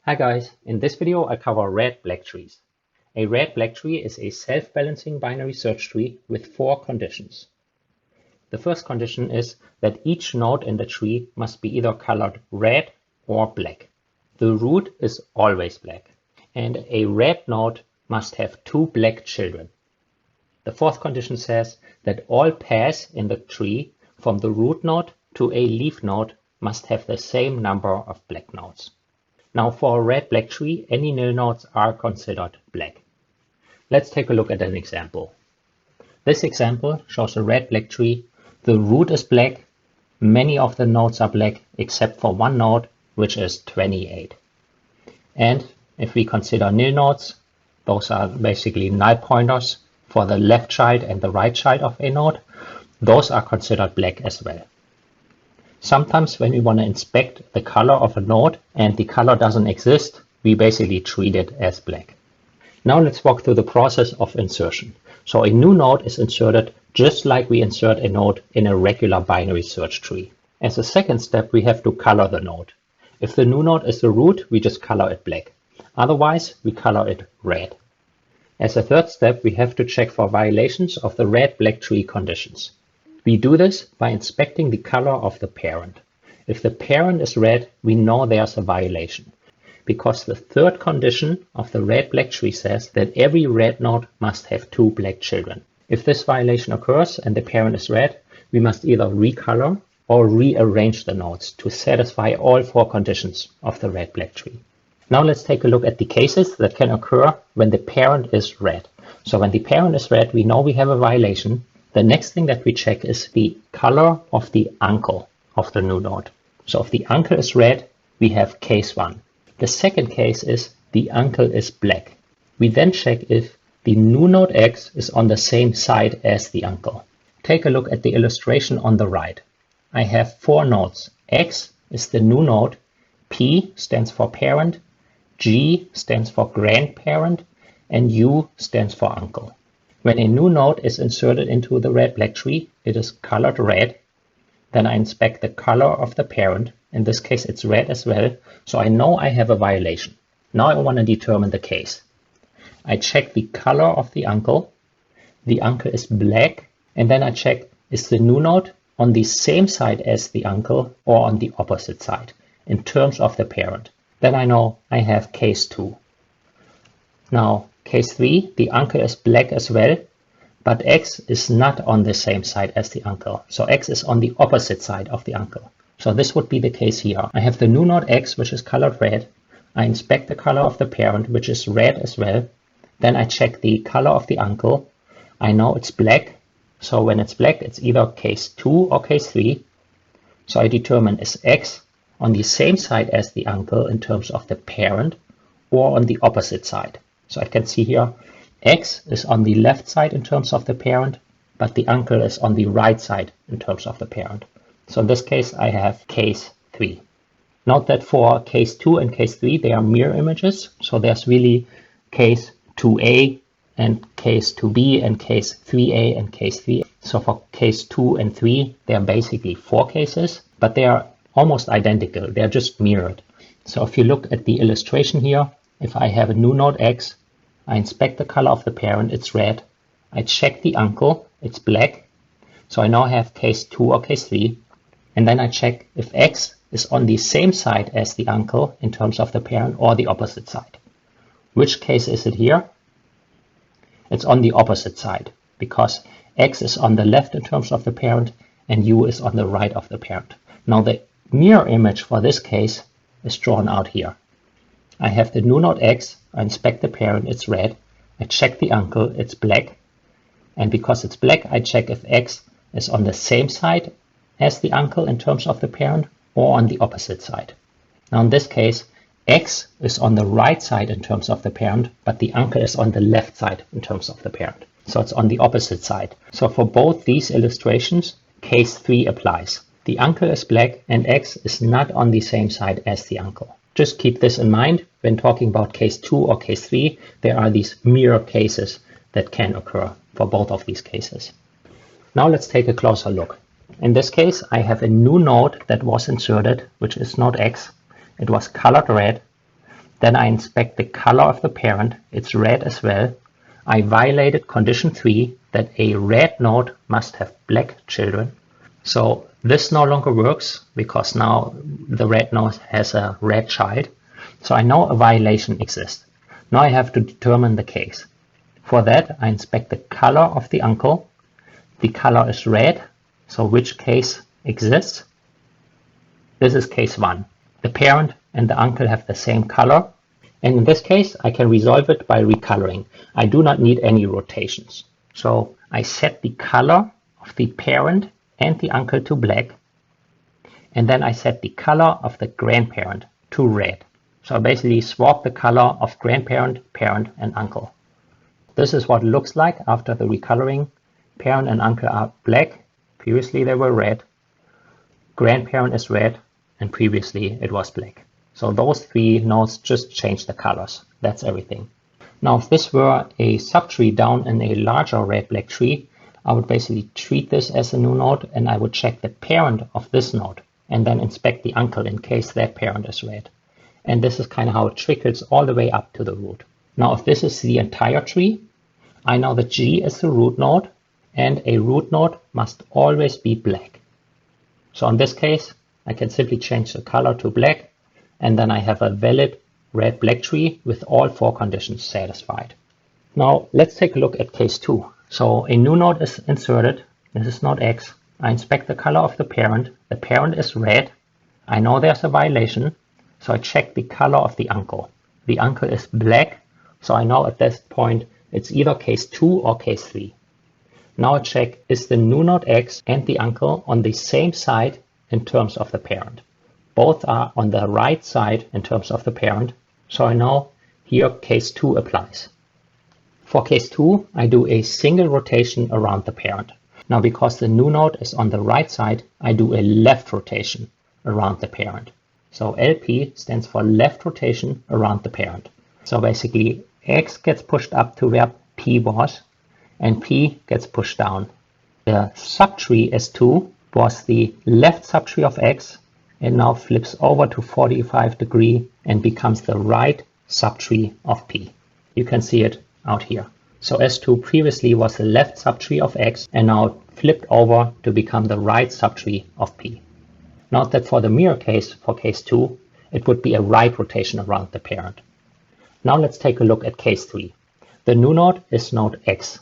Hi guys, in this video I cover red-black trees. A red-black tree is a self-balancing binary search tree with 4 conditions. The first condition is that each node in the tree must be either colored red or black. The root is always black, and a red node must have 2 black children. The fourth condition says that all paths in the tree from the root node to a leaf node must have the same number of black nodes. Now for a red-black tree, any nil nodes are considered black. Let's take a look at an example. This example shows a red-black tree. The root is black, many of the nodes are black except for one node, which is 28. And if we consider nil nodes, those are basically null pointers for the left child and the right child of a node. Those are considered black as well. Sometimes when we want to inspect the color of a node and the color doesn't exist, we basically treat it as black. Now let's walk through the process of insertion. So a new node is inserted just like we insert a node in a regular binary search tree. As a second step, we have to color the node. If the new node is the root, we just color it black. Otherwise, we color it red. As a third step, we have to check for violations of the red-black tree conditions. We do this by inspecting the color of the parent. If the parent is red, we know there's a violation, because the third condition of the red-black tree says that every red node must have 2 black children. If this violation occurs and the parent is red, we must either recolor or rearrange the nodes to satisfy all 4 conditions of the red-black tree. Now let's take a look at the cases that can occur when the parent is red. So when the parent is red, we know we have a violation. The next thing that we check is the color of the uncle of the new node. So if the uncle is red, we have case 1. The second case is the uncle is black. We then check if the new node X is on the same side as the uncle. Take a look at the illustration on the right. I have 4 nodes. X is the new node, P stands for parent, G stands for grandparent, and U stands for uncle. When a new node is inserted into the red-black tree, it is colored red. Then I inspect the color of the parent. In this case, it's red as well, so I know I have a violation. Now I want to determine the case. I check the color of the uncle. The uncle is black, and then I check, is the new node on the same side as the uncle or on the opposite side in terms of the parent. Then I know I have case 2. Now, case 3, the uncle is black as well, but X is not on the same side as the uncle. So X is on the opposite side of the uncle. So this would be the case here. I have the new node X, which is colored red. I inspect the color of the parent, which is red as well. Then I check the color of the uncle. I know it's black. So when it's black, it's either case 2 or case 3. So I determine is X on the same side as the uncle in terms of the parent or on the opposite side. So I can see here, X is on the left side in terms of the parent, but the uncle is on the right side in terms of the parent. So in this case, I have case 3. Note that for case 2 and case 3, they are mirror images. So there's really case 2A and case 2B and case 3A and case 3. So for case 2 and 3, they are basically 4 cases, but they are almost identical. They're just mirrored. So if you look at the illustration here, if I have a new node X, I inspect the color of the parent, it's red. I check the uncle, it's black. So I now have case 2 or case 3. And then I check if X is on the same side as the uncle in terms of the parent or the opposite side. Which case is it here? It's on the opposite side because X is on the left in terms of the parent and U is on the right of the parent. Now the mirror image for this case is drawn out here. I have the new node X, I inspect the parent, it's red. I check the uncle, it's black. And because it's black, I check if X is on the same side as the uncle in terms of the parent or on the opposite side. Now in this case, X is on the right side in terms of the parent, but the uncle is on the left side in terms of the parent. So it's on the opposite side. So for both these illustrations, case 3 applies. The uncle is black and X is not on the same side as the uncle. Just keep this in mind when talking about case 2 or case 3. There are these mirror cases that can occur for both of these cases. Now let's take a closer look. In this case, I have a new node that was inserted, which is node X. It was colored red. Then I inspect the color of the parent, it's red as well. I violated condition 3 that a red node must have black children. So this no longer works because now the red node has a red child. So I know a violation exists. Now I have to determine the case. For that, I inspect the color of the uncle. The color is red, so which case exists? This is case 1. The parent and the uncle have the same color. And in this case, I can resolve it by recoloring. I do not need any rotations. So I set the color of the parent and the uncle to black. And then I set the color of the grandparent to red. So I basically swap the color of grandparent, parent, and uncle. This is what it looks like after the recoloring. Parent and uncle are black. Previously they were red. Grandparent is red, and previously it was black. So those 3 nodes just change the colors. That's everything. Now, if this were a subtree down in a larger red-black tree, I would basically treat this as a new node, and I would check the parent of this node, and then inspect the uncle in case that parent is red. And this is kind of how it trickles all the way up to the root. Now, if this is the entire tree, I know that G is the root node, and a root node must always be black. So in this case, I can simply change the color to black, and then I have a valid red-black tree with all 4 conditions satisfied. Now let's take a look at case 2. So a new node is inserted. This is node X. I inspect the color of the parent. The parent is red. I know there's a violation, so I check the color of the uncle. The uncle is black, so I know at this point it's either case 2 or case 3. Now I check, is the new node X and the uncle on the same side in terms of the parent? Both are on the right side in terms of the parent, so I know here case 2 applies. For case 2, I do a single rotation around the parent. Now because the new node is on the right side, I do a left rotation around the parent. So LP stands for left rotation around the parent. So basically X gets pushed up to where P was, and P gets pushed down. The subtree S2 was the left subtree of X, and now flips over to 45 degrees and becomes the right subtree of P. You can see it out here. So S2 previously was the left subtree of X and now flipped over to become the right subtree of P. Note that for the mirror case, for case 2, it would be a right rotation around the parent. Now let's take a look at case 3. The new node is node X.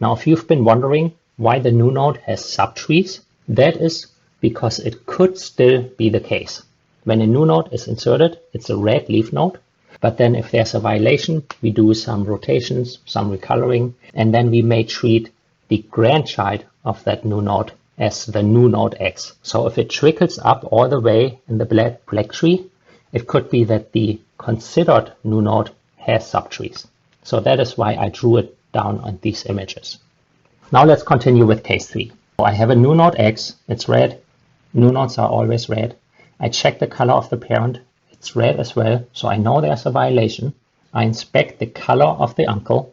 Now if you've been wondering why the new node has subtrees, that is because it could still be the case. When a new node is inserted, it's a red leaf node. But then if there's a violation, we do some rotations, some recoloring, and then we may treat the grandchild of that new node as the new node X. So if it trickles up all the way in the black tree, it could be that the considered new node has subtrees. So that is why I drew it down on these images. Now let's continue with case 3. So I have a new node X, it's red. New nodes are always red. I check the color of the parent, it's red as well, so I know there's a violation. I inspect the color of the uncle.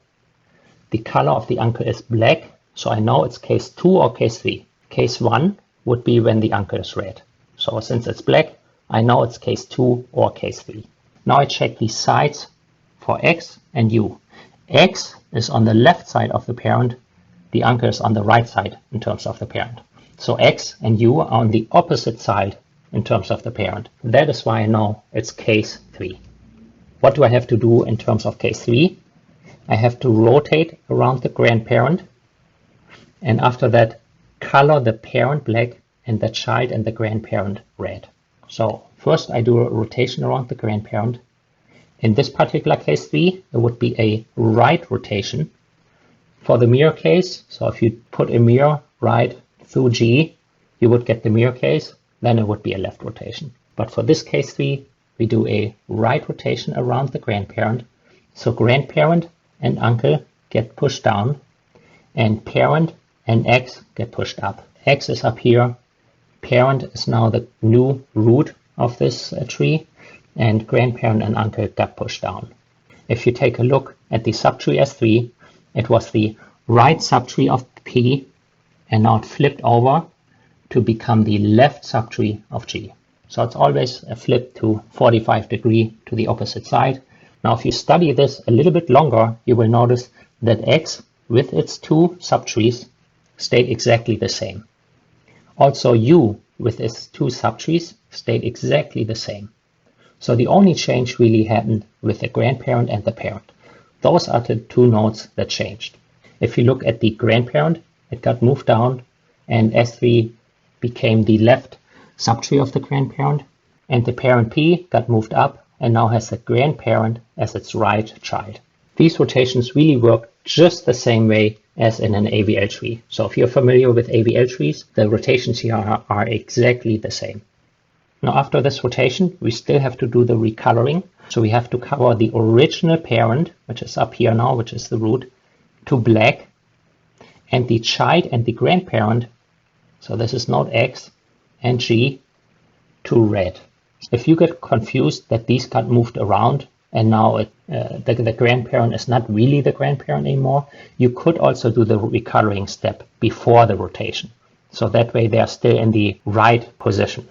The color of the uncle is black, so I know it's case 2 or case 3. Case 1 would be when the uncle is red. So since it's black, I know it's case 2 or case 3. Now I check the sides for X and U. X is on the left side of the parent, the uncle is on the right side in terms of the parent. So X and U are on the opposite side in terms of the parent. That is why I know it's case 3. What do I have to do in terms of case 3? I have to rotate around the grandparent, and after that color the parent black and the child and the grandparent red. So first I do a rotation around the grandparent. In this particular case 3, it would be a right rotation. For the mirror case, so if you put a mirror right through G, you would get the mirror case, then it would be a left rotation. But for this case 3, we do a right rotation around the grandparent. So grandparent and uncle get pushed down, and parent and X get pushed up. X is up here, parent is now the new root of this tree, and grandparent and uncle got pushed down. If you take a look at the subtree S3, it was the right subtree of P, and now it flipped over to become the left subtree of G. So it's always a flip to 45 degrees to the opposite side. Now, if you study this a little bit longer, you will notice that X with its two subtrees stayed exactly the same. Also, U with its two subtrees stayed exactly the same. So the only change really happened with the grandparent and the parent. Those are the two nodes that changed. If you look at the grandparent, it got moved down, and S3 became the left subtree of the grandparent, and the parent P got moved up and now has the grandparent as its right child. These rotations really work just the same way as in an AVL tree. So if you're familiar with AVL trees, the rotations here are exactly the same. Now after this rotation, we still have to do the recoloring. So we have to cover the original parent, which is up here now, which is the root, to black, and the child and the grandparent, so this is node X and G, to red. If you get confused that these got moved around and now the grandparent is not really the grandparent anymore, you could also do the recoloring step before the rotation. So that way they are still in the right position.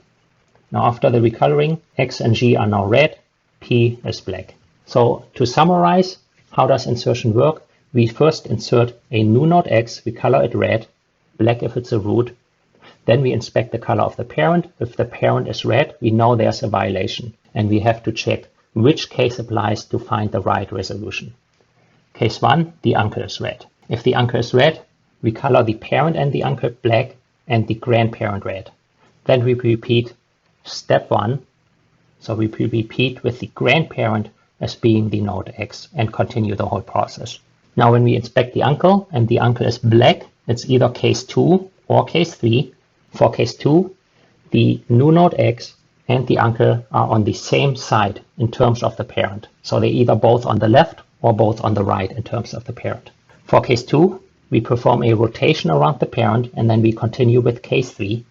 Now after the recoloring, X and G are now red, P is black. So to summarize, how does insertion work? We first insert a new node X, we color it red, black if it's a root. Then we inspect the color of the parent. If the parent is red, we know there's a violation, and we have to check which case applies to find the right resolution. Case 1, the uncle is red. If the uncle is red, we color the parent and the uncle black and the grandparent red. Then we repeat step 1. So we repeat with the grandparent as being the node X and continue the whole process. Now when we inspect the uncle and the uncle is black, it's either case 2 or case 3. For case 2, the new node X and the uncle are on the same side in terms of the parent. So they're either both on the left or both on the right in terms of the parent. For case 2, we perform a rotation around the parent and then we continue with case 3.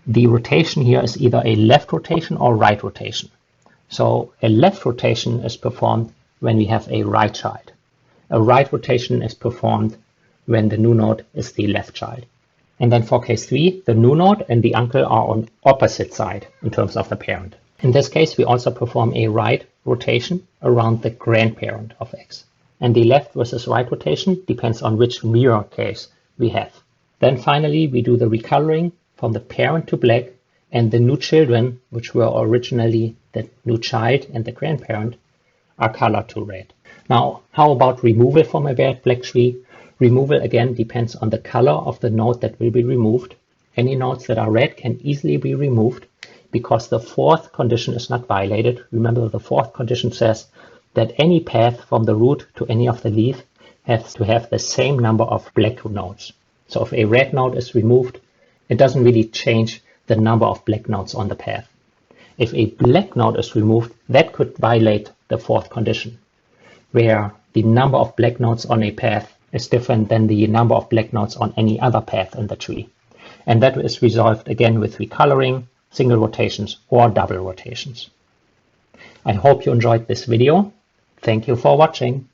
The rotation here is either a left rotation or right rotation. So a left rotation is performed when we have a right child. A right rotation is performed when the new node is the left child. And then for case 3, the new node and the uncle are on opposite side in terms of the parent. In this case, we also perform a right rotation around the grandparent of X. And the left versus right rotation depends on which mirror case we have. Then finally, we do the recoloring from the parent to black, and the new children, which were originally the new child and the grandparent, are colored to red. Now, how about removal from a red black tree? Removal again depends on the color of the node that will be removed. Any nodes that are red can easily be removed because the fourth condition is not violated. Remember, the fourth condition says that any path from the root to any of the leaf has to have the same number of black nodes. So if a red node is removed, it doesn't really change the number of black nodes on the path. If a black node is removed, that could violate the fourth condition, where the number of black nodes on a path is different than the number of black nodes on any other path in the tree. And that is resolved again with recoloring, single rotations, or double rotations. I hope you enjoyed this video. Thank you for watching.